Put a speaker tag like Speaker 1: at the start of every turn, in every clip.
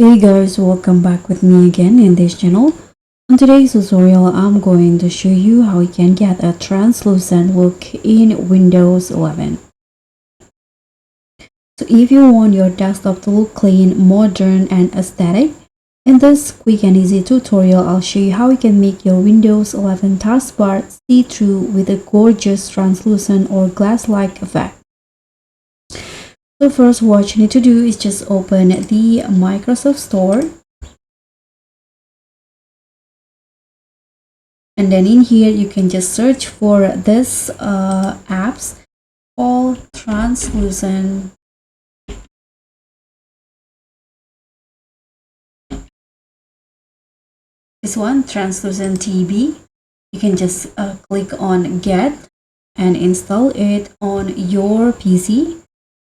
Speaker 1: Hey guys, welcome back with me again in this channel. On today's tutorial, I'm going to show you how you can get a translucent look in Windows 11. So if you want your desktop to look clean, modern and aesthetic, in this quick and easy tutorial, I'll show you how you can make your Windows 11 taskbar see-through with a gorgeous translucent or glass-like effect. So first, what you need to do is just open the Microsoft Store. And then in here, you can just search for this apps called translucent. This one, translucent TB. You can just click on get and install it on your PC.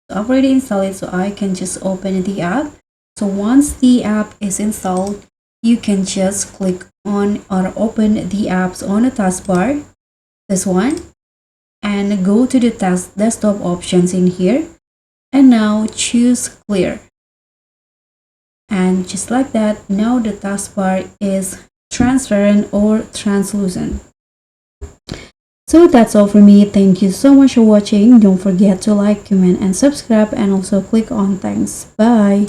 Speaker 1: So I've already installed it, so I can just open the app. So once the app is installed, you can just click on or open the apps on the taskbar, this one, and go to the desktop options in here, and now choose clear. And just like that, now the taskbar is transparent or translucent. So that's all for me. Thank you so much for watching. Don't forget to like, comment and subscribe, and also click on thanks. Bye.